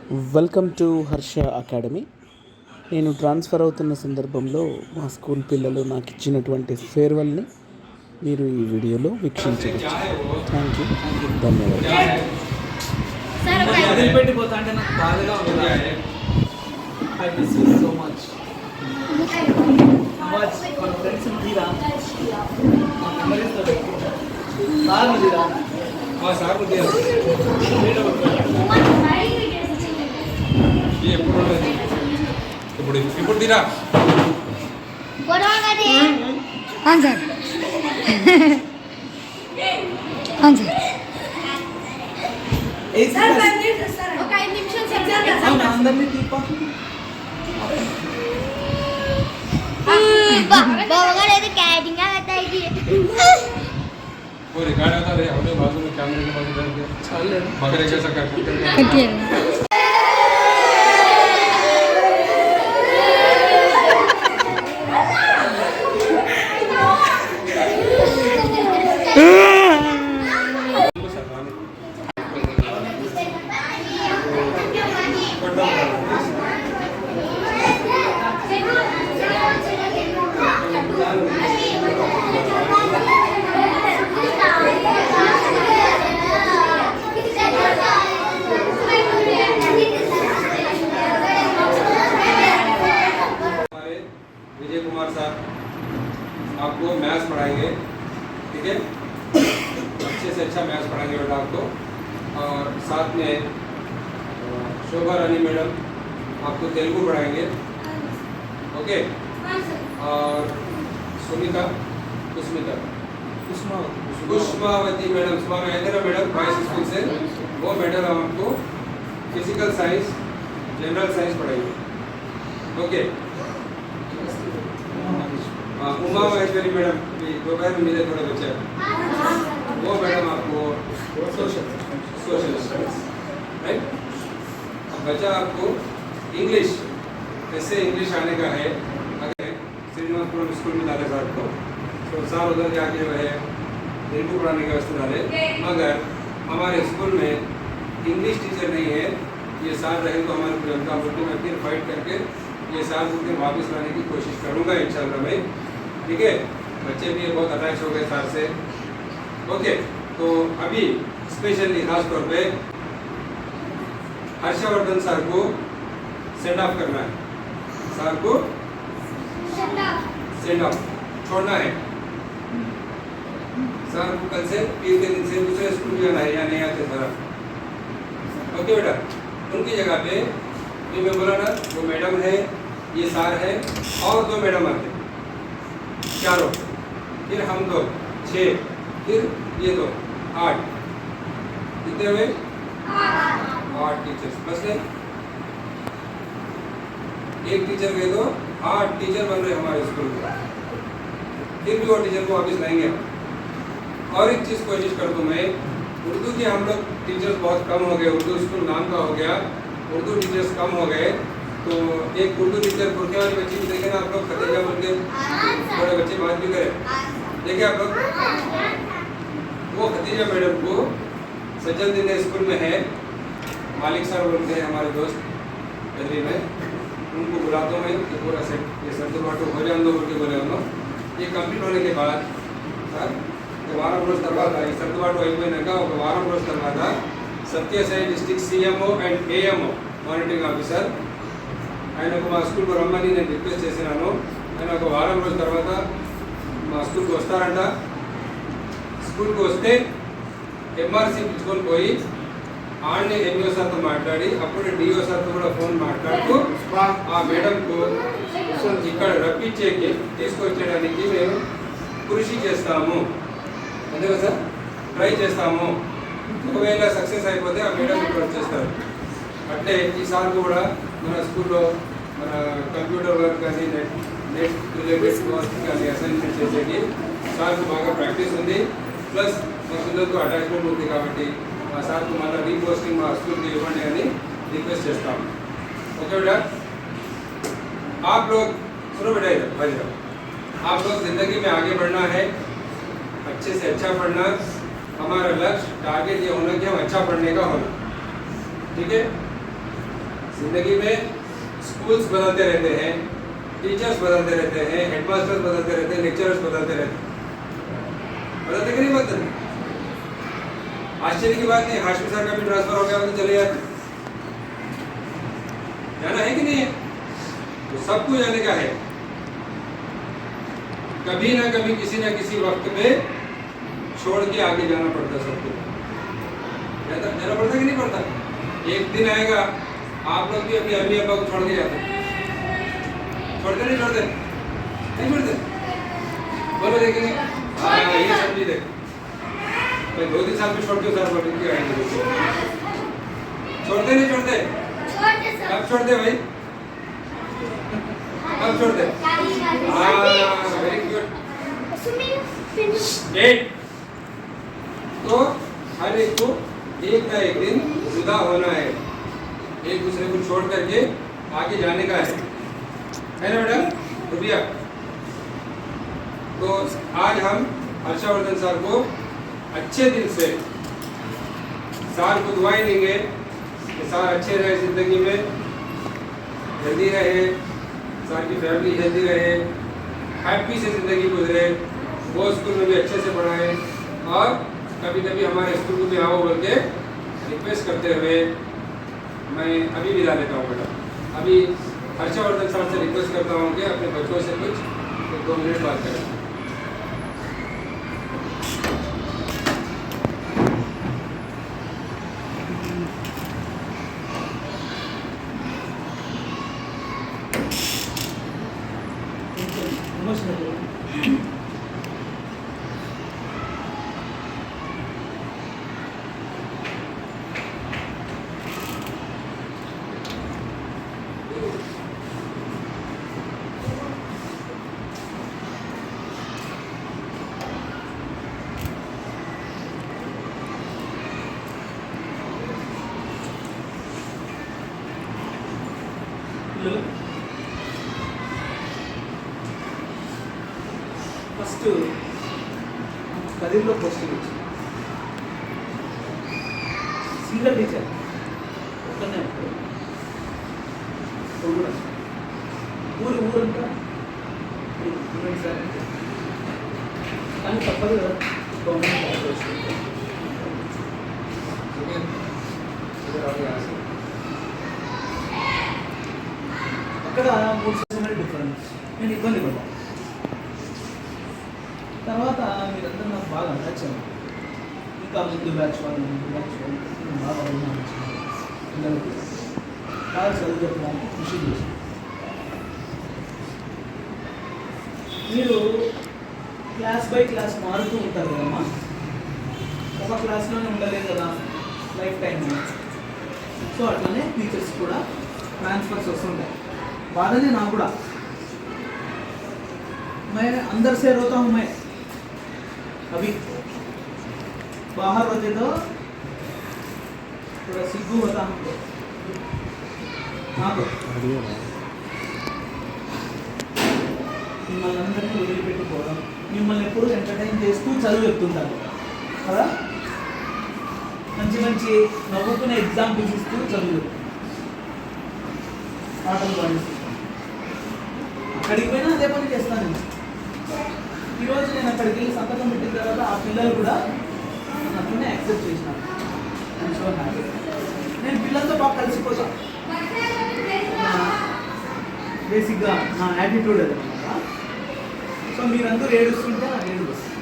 Welcome to Harsha academy. నేను transfer అవుతున్న సందర్భంలో మా స్కూల్ పిల్లలు నాకు ఇచ్చినటువంటి ఫేర్వెల్ని మీరు ఈ వీడియోలో వీక్షించవచ్చు. థ్యాంక్ యూ, ధన్యవాదాలు. వదిలిపెట్టిపోతా అంటే నాకు బాధగా ఉంది. I miss you so much. మన ఫ్రెండ్స్ తీరా మెమరీస్తో సార్ తీరా సార్ తీరా ఇప్పుడు తీరా సార్ అందరినీ తీపా वो रिकॉर्ड होता है अपने बाजू में कैमरे के बाजू करके चल मगर एक ऐसा करके विजय कुमार साहब आपको मैथ्स पढ़ाएंगे, ठीक है। अच्छे से अच्छा मैथ्स पढ़ाएंगे बेटा आपको। और साथ में शोभा रानी मैडम आपको तेलुगु पढ़ाएंगे, ओके। और सुनीता कुष्मावती मैडम मैडम वाइस स्कूल से वो मैडम आपको फिजिकल साइंस जनरल साइंस पढ़ाएंगे, ओके। उमा महेश्वरी मैडम दोपहर में मिले थोड़े बच्चे, वो मैडम आपको सोशल स्टडीज, राइट। अब बच्चा आपको इंग्लिश कैसे इंग्लिश आने का है। अगर श्रीनिवासपुरम स्कूल में डाले साहब को तो साल उधर जाके जो है तेलुगु पढ़ाने की व्यवस्था डाले, मगर हमारे स्कूल में इंग्लिश टीचर नहीं है। ये साल रहे तो हमारे जनता पार्टी में फिर फाइट करके ये साल को वापस लाने की कोशिश करूँगा इंशाल्लाह भाई, ठीक है। बच्चे भी बहुत अटैच हो गए सर से, ओके। तो अभी स्पेशली खास तौर पे हर्षवर्धन सर को सेंड ऑफ करना है, सर को सेंड ऑफ छोड़ना है। सर को कल से 3 दिन से दूसरे स्कूल जाना है या नहीं आते सर, ओके बेटा। उनकी जगह पे मैं बोला ना वो मैडम है, ये सर है और 2 मैडम आते, चारों, फिर हम 2 6, फिर ये 2 8, कितने हुए 8 टीचर्स बस है। एक टीचर गए तो 8 टीचर बन रहे हमारे स्कूल में। फिर भी वो टीचर को वापस लाएंगे। और एक चीज़ कोशिश कर दूँ मैं, उर्दू के हम लोग टीचर्स बहुत कम हो गए, उर्दू स्कूल नाम का हो गया, उर्दू टीचर्स कम हो गए। तो एक उर्दू टीचर पुरखे वाली बच्ची भी देखे ना आप लोग, खतीजा बोल के थोड़े बच्चे बात भी करें, देखिए आप लोग। वो खतीजा मैडम को सज्जन दिन स्कूल में है, मालिक सर बोलते हैं हमारे दोस्त दिल्ली में, उनको बुलाता हूँ मैं कि पूरा सेट ये सर्द बाटो हो जाए बोल के बोले हम लोग। ये कंप्लीट होने के बाद सर वारम रोज తర్వాత ఈ సర్దుబాటు అయిపోయినాక ఒక వారం రోజుల తర్వాత Sathya Sai district CMO and AMO monitoring officer ఆయనకు మా స్కూల్కి రమ్మని నేను రిక్వెస్ట్ చేసినాను. ఆయన ఒక వారం రోజుల తర్వాత మా స్కూల్కి వస్తారంట. స్కూల్కి వస్తే ఎంఆర్సీ పిలుచుకొని పోయి ఆడనే ఎంఈఓ సార్తో మాట్లాడి అప్పుడు డిఓ సార్తో కూడా ఫోన్ మాట్లాడుతూ ఆ మేడంకు ఇక్కడ రప్పించేకి తీసుకొచ్చేయడానికి మేము కృషి చేస్తాము, అంతే కదా సార్, ట్రై చేస్తాము. ఒకవేళ సక్సెస్ అయిపోతే ఆ మేడం ఇక్కడ వచ్చేస్తారు. అంటే ఈసారి కూడా మన స్కూల్లో మన కంప్యూటర్ వర్క్ కానీ నెట్ రిలేటెడ్ వర్క్ కానీ అసైన్మెంట్ చేసేది సార్కు బాగా ప్రాక్టీస్ ఉంది, ప్లస్ మా పిల్లలతో అటాచ్మెంట్ ఉంది కాబట్టి మా సార్కు మళ్ళీ రీపోస్టింగ్ మా స్కూల్కి ఇవ్వండి అని रिक्वेस्ट చేస్తాం. ओके बेटा, आप लोग सुनो बेटा, इधर भाई साहब, आप लोग ज़िंदगी में आगे बढ़ना है, अच्छे से अच्छा पढ़ना। हमारा लक्ष्य टारगेट ये होना कि हम अच्छा पढ़ने का होना, ठीक है। जिंदगी में स्कूल्स बदलते रहते हैं, टीचर्स बदलते रहते हैं, हेडमास्टर्स बदलते रहते हैं, लेक्चरर्स बदलते रहते हैं, बदलते कि नहीं बदलते? आश्चर्य की बात नहीं, हाशमी सर का भी ट्रांसफर हो गया तो चले जाते, जाना है कि नहीं है? तो सबको जाने का है, कभी ना कभी किसी ना किसी वक्त में छोड़ के आगे जाना पड़ता है सबको, जाना पड़ता कि नहीं पड़ता? एक दिन आएगा आप लोग भी अपनी अम्मी अब्बा को छोड़ के जाते, छोड़ते नहीं छोड़ते? नहीं छोड़ते? बोलो देखेंगे। हाँ ये समझी देख, मैं 2-3 साल में छोड़ते सर बोल के आएंगे, छोड़ते नहीं छोड़ते? कब छोड़ते भाई? कब छोड़ते? हाँ वेरी गुड। तो हर एक को एक ना एक दिन जुदा होना है, एक दूसरे को छोड़ करके आगे जाने का है ना बेटा? रुपया तो आज हम हर्षवर्धन सर को अच्छे दिल से सर को दुआएं देंगे कि सर अच्छे रहे जिंदगी में, हेल्दी रहे, सर की फैमिली हेल्दी रहे, हैप्पी से ज़िंदगी गुजरे, वो स्कूल में भी अच्छे से पढ़ाएं और कभी कभी हमारे स्कूल को भी आओ बोल के रिक्वेस्ट करते हुए मैं अभी विदा लेता हूँ बेटा। अभी हर्षवर्धन सर से रिक्वेस्ट करता हूँ कि अपने बच्चों से कुछ 2 मिनट बात करें। ఫస్ట్ కదిరిలో పోస్టింగ్ ఇచ్చి సింగల్ టీచర్ ఒక్కనే ఊరంతా సార్ కానీ తప్పదు కదా గవర్నమెంట్ అక్కడ 3 సంవత్సరాల డిఫరెన్స్, నేను ఇబ్బంది పడ్డా. తర్వాత మీరందరూ నాకు బాగా నచ్చారు, ఇంకా ముందు బ్యాచ్ వాళ్ళు బాగా అభిమానించారు, పిల్లలకి బాగా చదువు చెప్పడానికి కృషి చేశారు. మీరు క్లాస్ బై క్లాస్ మారుతూ ఉంటారు కదమ్మా, ఒక క్లాస్లోనే ఉండలేదు కదా లైఫ్ టైం. సో అట్లనే టీచర్స్ కూడా ట్రాన్స్ఫర్స్ వస్తుంటాయి. బాధనే నాకు కూడా, मैं अंदर से रोता हूँ, मैं अभी बाहर होते तो थोड़ा सिद्धू होता हमको. నాకు మిమ్మల్ని అందరినీ వదిలిపెట్టుకోవడం, మిమ్మల్ని ఎప్పుడు ఎంటర్టైన్ చేస్తూ చదువు చెప్తుంటారు కదా, మంచి మంచి నవ్వుకునే ఎగ్జాంపుల్స్ ఇస్తూ చదువు పాటలు పాడిస్తూ అక్కడికి పోయినా అదే పని చేస్తాను నేను. ఈరోజు నేను అక్కడికి వెళ్ళి సంతకం పెట్టిన తర్వాత ఆ పిల్లలు కూడా నన్ను యాక్సెప్ట్ చేసినారు. నేను పిల్లలతో బాగా కలిసిపోతాను, బేసిక్గా నా యాటిట్యూడ్ అది అనమాట. సో మీరందరూ ఏడుస్తుంటే నాకు ఏడుపు వస్తుంది.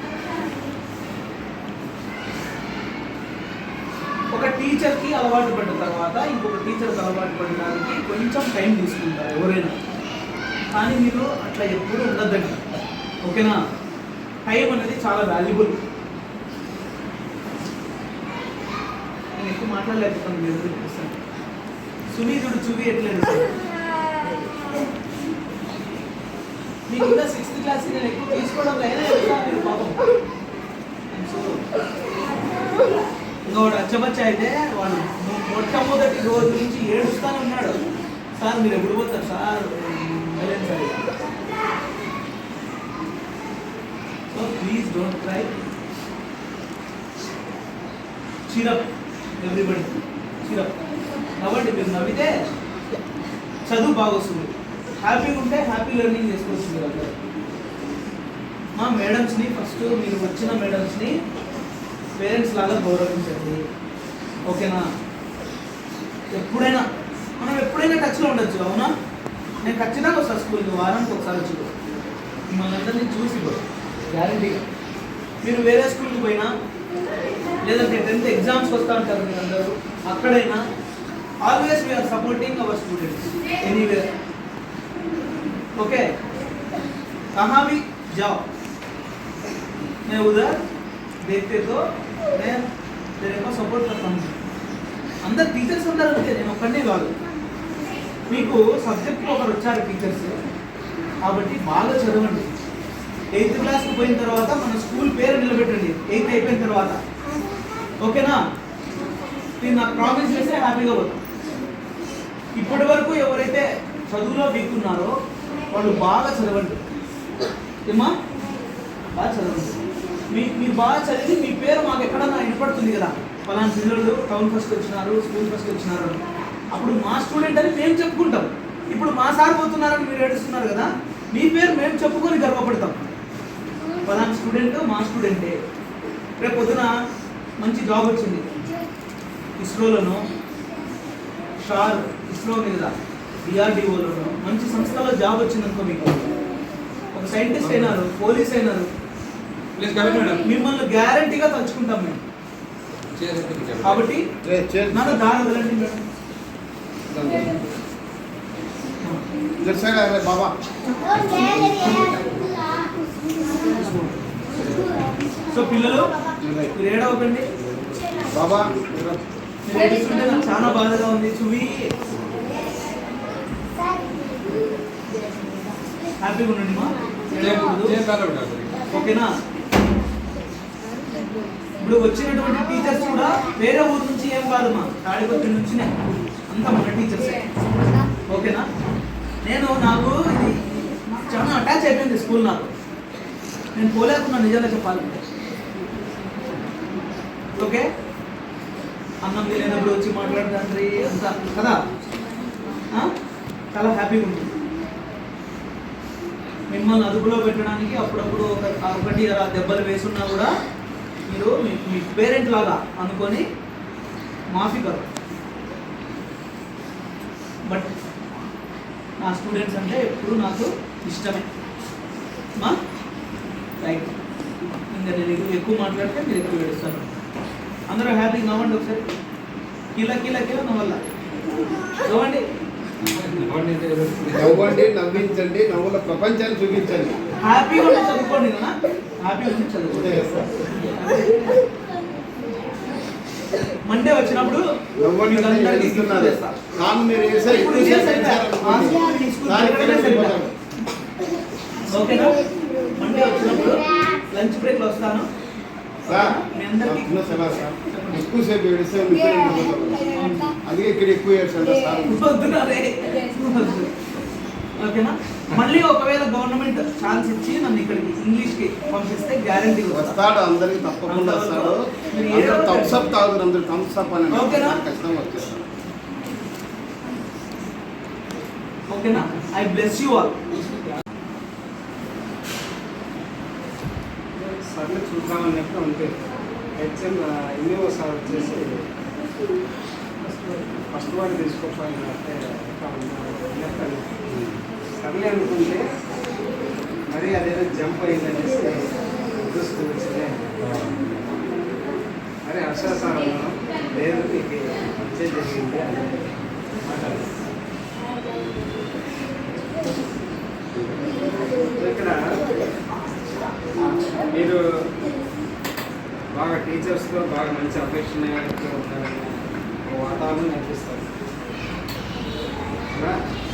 ఒక టీచర్కి అలవాటు పడిన తర్వాత ఇంకొక టీచర్కి అలవాటు పడడానికి కొంచెం టైం తీసుకుంటారు ఎవరైనా, కానీ మీరు అట్లా ఎప్పుడు ఉండద్దండి, ఓకేనా? టైం అనేది చాలా వాల్యుబుల్. నేను ఎక్కువ మాట్లాడలేకపోతాను, మీరు చూపిస్తాను. సునీతుడు చూపించట్లేదు సార్, మీకు ఇంకా 6th క్లాస్ నేను ఎక్కువ తీసుకోవడం లేదా మీరు పాపం. ఇంకోటి అచ్చబచ్చ అయితే వాడు మొట్టమొదటి రోజు నుంచి ఏడుస్తానే ఉన్నాడు, సార్ మీరు ఎప్పుడు పోతారు sir, sir. So please don't cry, cheer up everybody, cheer up. నవ్వండి, మీరు నవ్వితే చదువు బాగా వస్తుంది. హ్యాపీగా ఉంటే హ్యాపీ లెర్నింగ్ చేసుకోవచ్చు మీరు అందరూ. మా మేడమ్స్ని ఫస్ట్ మీరు వచ్చిన మేడమ్స్ని పేరెంట్స్ లాగా గౌరవించండి, ఓకేనా? ఎప్పుడైనా మనం ఎప్పుడైనా టచ్లో ఉండొచ్చు, అవునా? నేను ఖచ్చితంగా వస్తాను స్కూల్కి, వారానికి ఒకసారి వచ్చి మిమ్మల్ని అందరినీ చూసి గ్యారంటీగా. మీరు వేరే స్కూల్కి పోయినా లేదంటే 10th ఎగ్జామ్స్కి వస్తూ ఉంటారు మీరు అందరూ, అక్కడైనా always we are supporting our students anywhere, okay? कहाँ भी जाओ, मैं उधर देखते तो मैं तेरे को सपोर्ट करता हूँ. అందరు టీచర్స్ అందరూ అంతే, నేను ఒక్కడే కాదు. మీకు సబ్జెక్ట్లో ఒకరు వచ్చారు టీచర్స్, కాబట్టి బాగా చదవండి. 8th క్లాస్కి పోయిన తర్వాత మన స్కూల్ పేరు నిలబెట్టండి 8th అయిపోయిన తర్వాత, ఓకేనా? మీరు నాకు ప్రామిస్ చేస్తే హ్యాపీగా పోతాం. ఇప్పటి వరకు ఎవరైతే చదువులో వీక్ ఉన్నారో వాళ్ళు బాగా చదవండి, ఏమా? బాగా చదవండి. మీరు బాగా చదివి మీ పేరు మాకు ఎక్కడన్నా వినపడుతుంది కదా, ఫలానా పిల్లలు టౌన్ ఫస్ట్ వచ్చినారు, స్కూల్ ఫస్ట్ వచ్చినారు అని. అప్పుడు మా స్టూడెంట్ అని మేము చెప్పుకుంటాం. ఇప్పుడు మా సార్ పోతున్నారని మీరు ఏడుస్తున్నారు కదా, మీ పేరు మేము చెప్పుకొని గర్వపడతాం. ఫలానా స్టూడెంట్ మా స్టూడెంటే, రేపు పొద్దున మంచి జాబ్ వచ్చింది ఇస్రోలోనో, ఇస్రో మీద డిఆర్డిఓలోనో మంచి సంస్థలో జాబ్ వచ్చిందనుకో, మీకు ఒక సైంటిస్ట్ అయినారు, పోలీస్ అయినారు, మిమ్మల్ని గ్యారంటీగా తలుచుకుంటాం మేము. కాబట్టి నన్ను దారి వదలండి మేడం. బాబా సో పిల్లలు మీరు ఏడవకండి బాబా, మీరు ఏడుస్తుంటే నాకు చాలా బాధగా ఉంది. చూవి హ్యాపీగా ఉండండి మా, ఏడవకూడదు, ఓకేనా? ఇప్పుడు వచ్చినటువంటి టీచర్స్ కూడా వేరే ఊరు నుంచి ఏం కాదు, మా తాడిపత్రి నుంచినే అంతా మన టీచర్స్, ఓకేనా? నాకు ఇది చాలా అటాచ్ అయిపోయింది స్కూల్. నాకు నేను పోలేకున్నా నిజంగా చెప్పాలంటే, ఓకే? అన్నం తినేటప్పుడు వచ్చి మాట్లాడతాండ్రి అంతా కదా, చాలా హ్యాపీగా ఉంటుంది. మిమ్మల్ని అదుపులో పెట్టడానికి అప్పుడప్పుడు ఒకటి దెబ్బలు వేసున్నా కూడా మీరు మీ పేరెంట్ లాగా అనుకొని మాఫీ కరు. బట్ నా స్టూడెంట్స్ అంటే ఎప్పుడు నాకు ఇష్టమే మా, రైట్? ఇంకా నేను ఎక్కువ మాట్లాడితే మీరు ఎక్కువ ఏడుస్తారు. అందరూ హ్యాపీగా నవ్వండి ఒకసారి, కిలా కిలా కిలా నవ్వాల, నవ్వండి నవ్వండి, నవ్వించండి, నవ్వుల ప్రపంచాన్ని చూపించండి. హ్యాపీగా ఉండి చదువుకోండి కదా, హ్యాపీగా ఉండి చదువుకోండి. మండే వచ్చినప్పుడు ఓకేనా? మండే వచ్చినప్పుడు లంచ్ బ్రేక్ లో వస్తాను. మీ అందరికీ ఎక్కువసేపు ఏడిస్తే అందుకే ఇక్కడ ఎక్కువ ఏడ్చండి సార్. ఓకేనా? మళ్ళీ ఒకవేళ గవర్నమెంట్ ఛాన్స్ ఇచ్చి నన్ను ఇక్కడికి ఇంగ్లీష్కి పంపిస్తే గ్యారంటీ వస్తాడు, అందరికి తప్పకుండా వస్తాడు. థమ్స్అప్ తాగుతారు అందరు, థమ్స్అప్ అని ఖచ్చితంగా వచ్చేస్తాడు. ఓకేనా? I bless you all. సర్లే చూద్దామన్నట్టు ఉంటే హెచ్ఎం ఎన్నో సార్ వచ్చేసి ఫస్ట్ వాడు తీసుకోకపోయినట్టే సర్లే అనుకుంటే మరి అదేదో జంప్ అయిందనేసి స్కూల్ వచ్చిందే. అరే హర్ష సార్ అన్నాను, లేదు నీకు మంచి జరిగింది అని మాట్లాడారు. ఇక్కడ మీరు బాగా టీచర్స్తో బాగా మంచి అఫెక్షన్గా ఉన్నారని వాతావరణం నేర్పిస్తారు.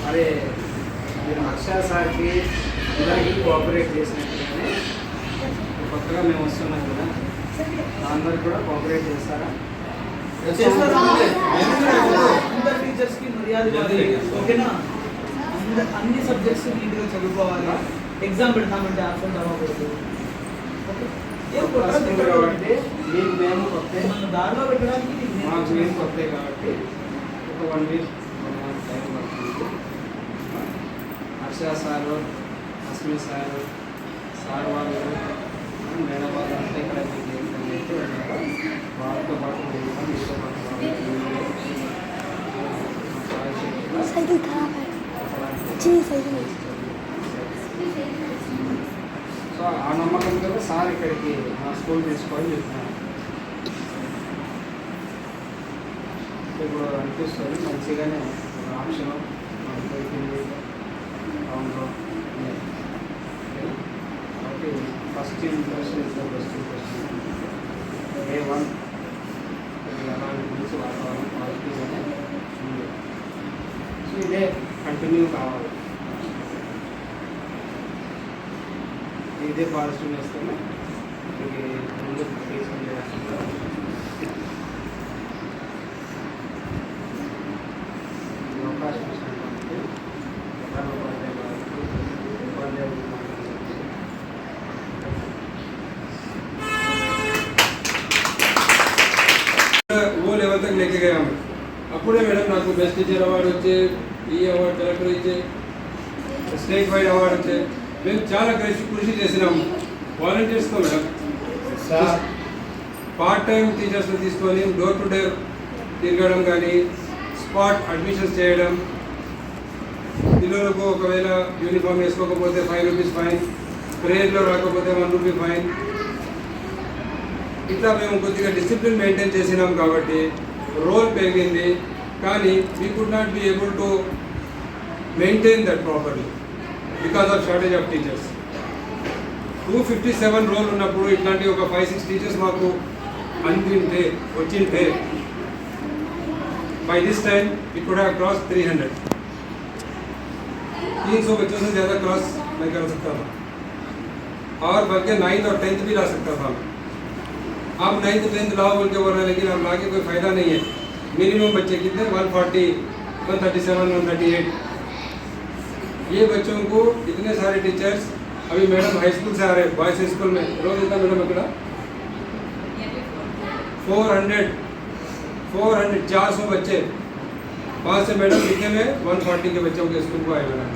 అరే మీరు హర్ష సార్కి అందరికీ కోఆపరేట్ చేసినట్టుగానే కొత్తగా మేము వస్తున్నాం కదా, అందరు కూడా కోఆపరేట్ చేస్తారా? అందరు టీచర్స్కి మర్యాద ఇవ్వాలి, ఓకేనా? అన్ని సబ్జెక్ట్స్ నీట్గా చదువుకోవాలి. ఎగ్జామ్ పెడతామంటే అర్థం అవ్వకూడదు. కాబట్టి మీకు మేము కొత్త, దారిలో పెట్టడానికి మాకు మేము కొత్త కాబట్టి ఒక 1 వీక్ టైం అక్షయ సారు, అస్మి సారు, సార్ వాళ్ళు, మేడం వాళ్ళు అంతా ఇక్కడ మీకు ఉన్నారు. వాళ్ళతో పాటు మీరు కూడా మీతో పాటు साइकिल खराब है अच्छी साइकिल है సో ఆ నమ్మకంతో సార్ ఇక్కడికి మా స్కూల్ తీసుకొని చెప్తున్నాను. ఇప్పుడు అనిపిస్తుంది మంచిగానే ఆప్షన్ దొరికింది అవును. కాబట్టి first impression is the best impression. Day 1 అలాంటి మంచి వాతావరణం పాజిటివ్గానే ఉంది. సో ఇదే కంటిన్యూ కావాలి. ఇదే పాజిటివ్ వేస్తేనే ఇది ముందుకు తీసుకెళ్ళడానికి అవకాశం ఇచ్చినటువంటి ప్రధాన ఉపాధ్యాయులకు वो लेवल तक लेके गया मैं అప్పుడే మేడం నాకు బెస్ట్ టీచర్ అవార్డు వచ్చే ఈ అవార్డు కలెక్టర్ ఇచ్చే స్టేట్ వైడ్ అవార్డు వచ్చే మేము చాలా కృషి చేసినాము వాలంటీర్స్తో మేడం. పార్ట్ టైం టీచర్స్ని తీసుకొని డోర్ టు డోర్ తిరగడం కానీ స్పాట్ అడ్మిషన్స్ చేయడం, పిల్లలకు ఒకవేళ యూనిఫామ్ వేసుకోకపోతే 5 రూపీస్ ఫైన్, ప్రేయర్లో రాకపోతే 1 రూపీ ఫైన్, ఇట్లా మేము కొద్దిగా డిసిప్లిన్ మెయింటైన్ చేసినాం కాబట్టి రోల్ పెరిగింది. కానీ we could not be able to maintain that properly because of shortage of teachers. 257 roll ఉన్నప్పుడు ఇట్లాంటి ఒక 5-6 టీచర్స్ మాకు అందింటే వచ్చింటే by this time we could have crossed 300. 300 बच्चों से ज़्यादा क्रॉस मैं कर सकता था और बल्कि 9th और 10th भी ला सकता था. अब 9th 10th लाओ बोल के बोल रहे हैं, लेकिन अब ला के कोई फ़ायदा नहीं है. मिनिमम बच्चे कितने 140, 137, 138. ये बच्चों को इतने सारे टीचर्स अभी मैडम हाई स्कूल से आ रहे हैं, बॉयज़ स्कूल में रोज इतना मैडम अकेला 400 400 बच्चे 5 से मैडम लिखे में 140 के बच्चों के स्कूल को आए मैडम.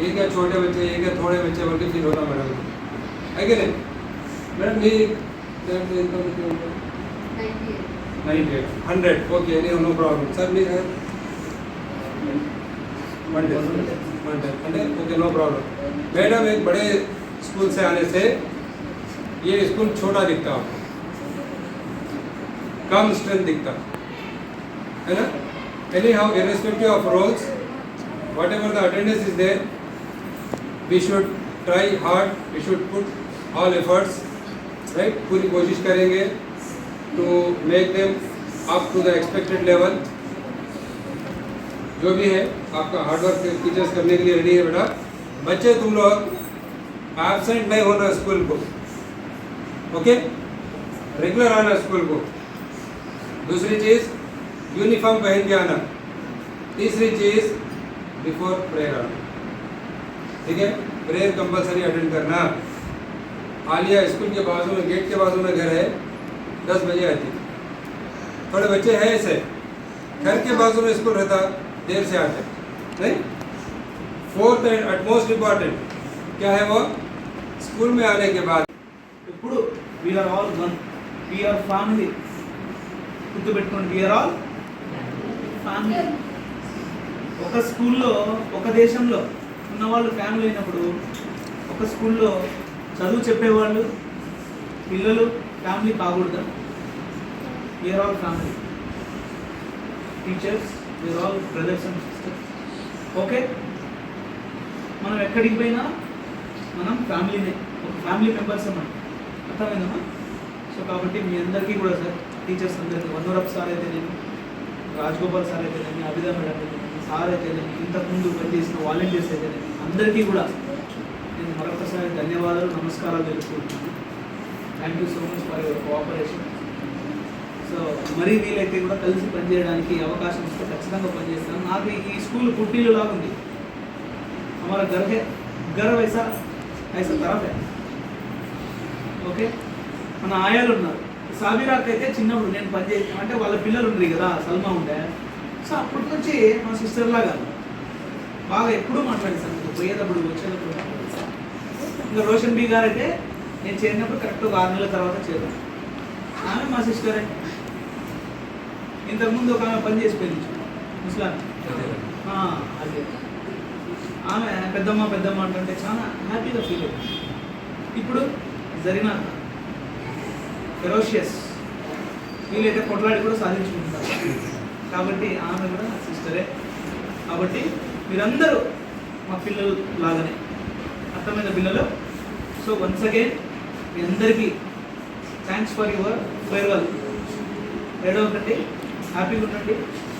एक है छोटे बच्चे, एक है थोड़े बच्चे बोल के फील होता मैडम है कि नहीं मैडम? ये 98 100 ओके नो प्रॉब्लम सर. मी है 110 ओके नो प्रॉब्लम मैडम. एक बड़े स्कूल से आने से ये स्कूल छोटा दिखता है, कम स्ट्रेंथ दिखता है ना. Anyhow irrespective of rolls whatever the attendance is there we should try hard, we should put all efforts right. पूरी कोशिश करेंगे to make them up to the expected level. जो भी है आपका हार्डवर्क टीचर्स करने के लिए रेडी है बेटा. बच्चे तुम लोग एब्सेंट नहीं होना स्कूल को, ओके रेगुलर आना स्कूल को. दूसरी चीज़ यूनिफॉर्म पहन के आना. तीसरी चीज़ बिफोर प्रेयर आना, ठीक है. प्रेयर कंपलसरी अटेंड करना. आलिया स्कूल के बाजू में, गेट के बाजू में घर है, 10 बजे आती. थोड़े बच्चे हैं ऐसे घर के बाजू में स्कूल रहता, देर से आते नहीं. 4th एंड अटमोस्ट इम्पॉर्टेंट क्या है वो, स्कूल में आने के बाद ఇప్పుడు we are all one, we are family. గుర్తుపెట్టుకోండి, వీఆర్ ఆల్ ఫ్యామిలీ. ఒక స్కూల్లో ఒక దేశంలో ఉన్నవాళ్ళు ఫ్యామిలీ అయినప్పుడు ఒక స్కూల్లో చదువు చెప్పేవాళ్ళు పిల్లలు ఫ్యామిలీ కాకూడదా? We are all family. Teachers we are all brothers and sisters. Okay, మనం ఎక్కడికి పోయినా మనం ఫ్యామిలీనే, ఒక ఫ్యామిలీ మెంబర్స్ మనం. అర్థమైందమ్మా? సో కాబట్టి మీ అందరికీ కూడా సార్, టీచర్స్ అందరికీ, వన్నూరప్ సార్ అయితేనేమి, రాజగోపాల్ సార్ అయితేనేమి, అభిదా మేడం అయితేనేమి, సార్ అయితేనేమి, ఇంతకుముందు పనిచేసిన వాలంటీర్స్ అయితేనేమి, అందరికీ కూడా నేను మరొకసారి ధన్యవాదాలు, నమస్కారాలు తెలుపుకుంటున్నాను. Thank you so much for your cooperation. So మరీ వీలైతే కూడా కలిసి పనిచేయడానికి అవకాశం ఇస్తే ఖచ్చితంగా పనిచేస్తాను. నాకు ఈ స్కూల్ పుట్టిల్లు లాగా ఉంది. हमारा घर है, घर वैसा ऐसा तरफ है. ఓకే, మన ఆయాలు ఉన్నారు. సాబిరాకి అయితే చిన్నప్పుడు నేను పనిచేసి అంటే వాళ్ళ పిల్లలు ఉండ్రి కదా, సల్మా ఉండే. సో అప్పటి నుంచి మా సిస్టర్ లాగా బాగా ఎప్పుడూ మాట్లాడిస్తాను, పోయేటప్పుడు వచ్చేటప్పుడు మాట్లాడిస్తాను. ఇంకా రోషన్ బి గారు అయితే నేను చేరినప్పుడు కరెక్ట్ ఒక 6 నెలల తర్వాత చేరాను. ఆమె మా సిస్టరే. ఇంతకుముందు ఒక ఆమె పని చేసిపోయింది ముస్లాం. అదే ఆమె పెద్దమ్మ పెద్దమ్మ అంటే చాలా హ్యాపీగా ఫీల్ అవుతుంది. ఇప్పుడు జరినాక ఫెరోషియస్ వీళ్ళైతే కొట్లాడి కూడా సాధించుకుంటారు. కాబట్టి ఆమె కూడా నా సిస్టరే. కాబట్టి మీరందరూ మా పిల్లలు లాగానే అర్థమైన పిల్లలు. సో వన్స్ అగైన్ మీ అందరికీ థ్యాంక్స్ ఫర్ యువర్ ఫేర్వెల్. ఏడవకండి, హ్యాపీగా ఉండండి,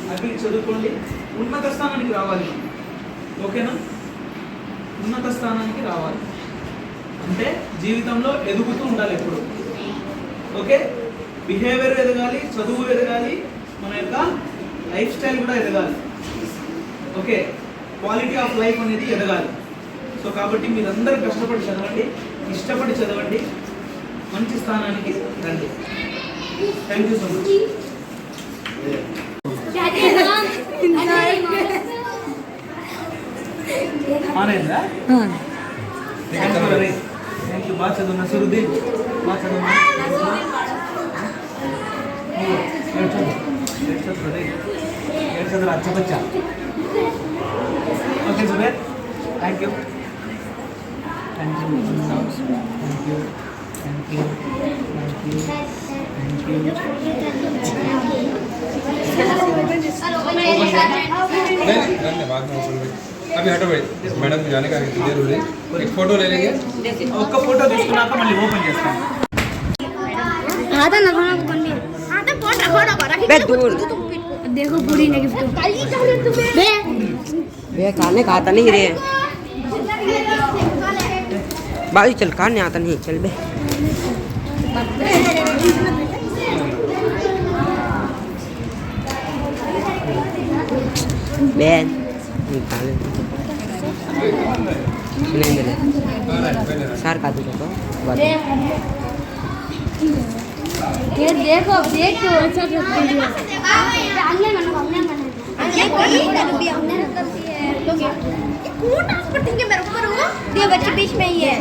హ్యాపీగా చదువుకోండి, ఉన్నత స్థానానికి రావాలి. ఓకేనా? ఉన్నత స్థానానికి రావాలి అంటే జీవితంలో ఎదుగుతూ ఉండాలి ఎప్పుడు. ఓకే, బిహేవియర్ ఎదగాలి, చదువు ఎదగాలి, మన యొక్క లైఫ్ స్టైల్ కూడా ఎదగాలి. ఓకే, క్వాలిటీ ఆఫ్ లైఫ్ అనేది ఎదగాలి. సో కాబట్టి మీరందరూ కష్టపడి చదవండి, ఇష్టపడి చదవండి, మంచి స్థానానికి రండి. Thank you so much. ఆనందా? Thank you. బాగా చదువున్నా సురుద్దీన్, బాగా చదువున్నా. ఏడు చదువు అచ్చబచ్చా. Okay Suber, thank you. Thank you thank you thank you thank you thank you. बाद में ओपन में अभी हटो भाई, मैडम को जाने का देर हो रही है. एक फोटो ले लेंगे. ఒక్క ఫోటో తీసుకున్నాక మళ్ళీ ఓపెన్ చేస్తాను. आता ना खाना करनी आता फोटो फोटो करा बे दूर देखो पूरी ने गिफ्ट बे बे खाने का आता नहीं रे बाजू चल खाने आता नहीं चल बे Ben निकाल सुने मेरे सार का दूँ तो ये देखो देखो अच्छा हमने देखो ये भी हमने लोग ये कौन ट्रांसपोर्टिंग के मेरे ऊपर हो ये बच्चे बीच में ही है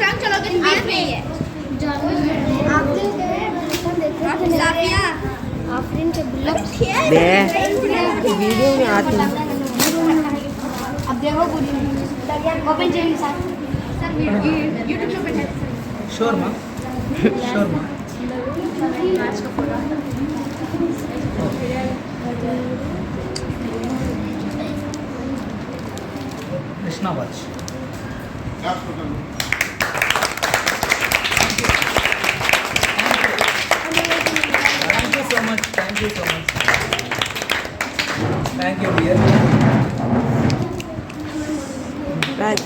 रंग चलो के बीच में ही है साफिया आफरीन के बुल्ला बे वीडियो में आती अब देखो पूरी ओपन चैनल सर यूट्यूब पे ओपन श्योर माँ, श्योर माँ. Krishna watch. Thank you so much. Thank you so much. Thank you dear. Right.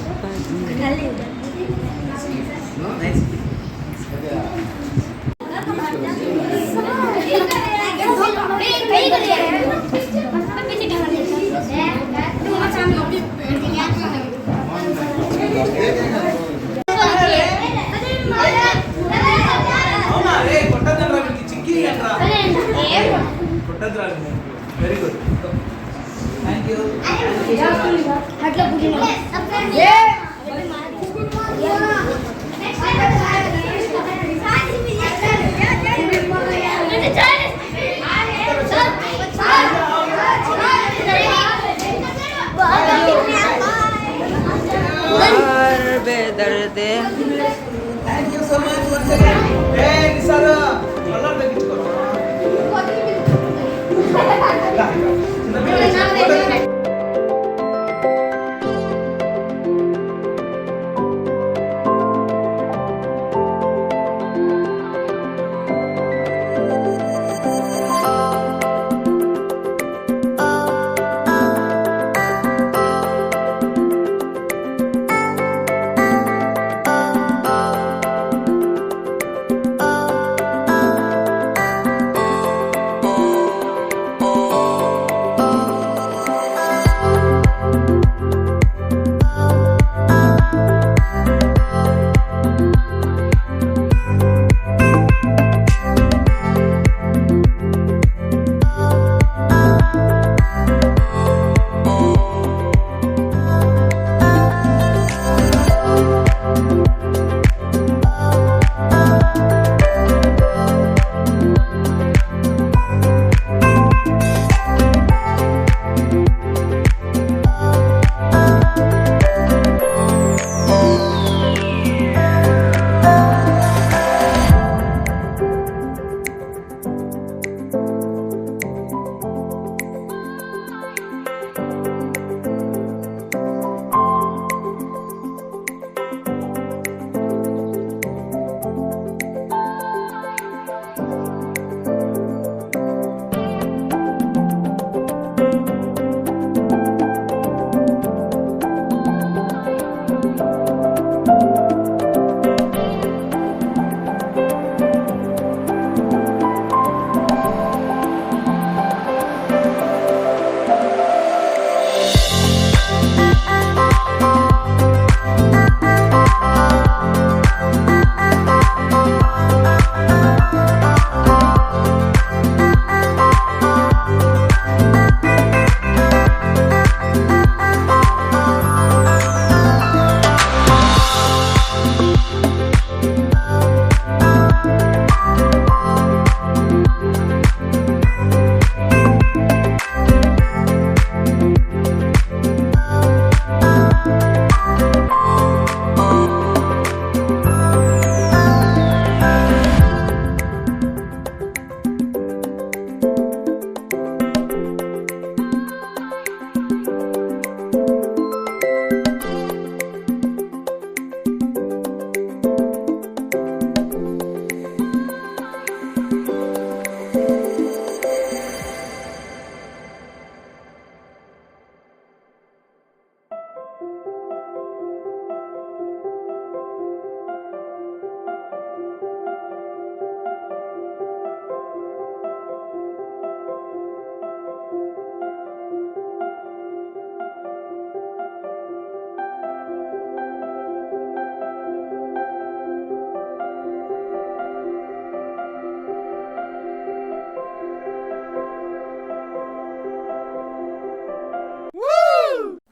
Nice. అవునా రే కొట్టద్దురా మీకు చిక్కి అంటరా కొట్టద్దురా వెరీ గుడ్ థ్యాంక్ యూ అట్లా పూజ बेदर्दे thank you so much once again. ఏ నిసారా కలర్ తగ్గించుకోరా. చిన్న పిల్లలు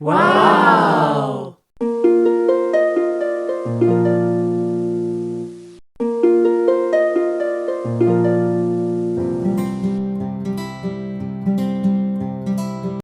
वाह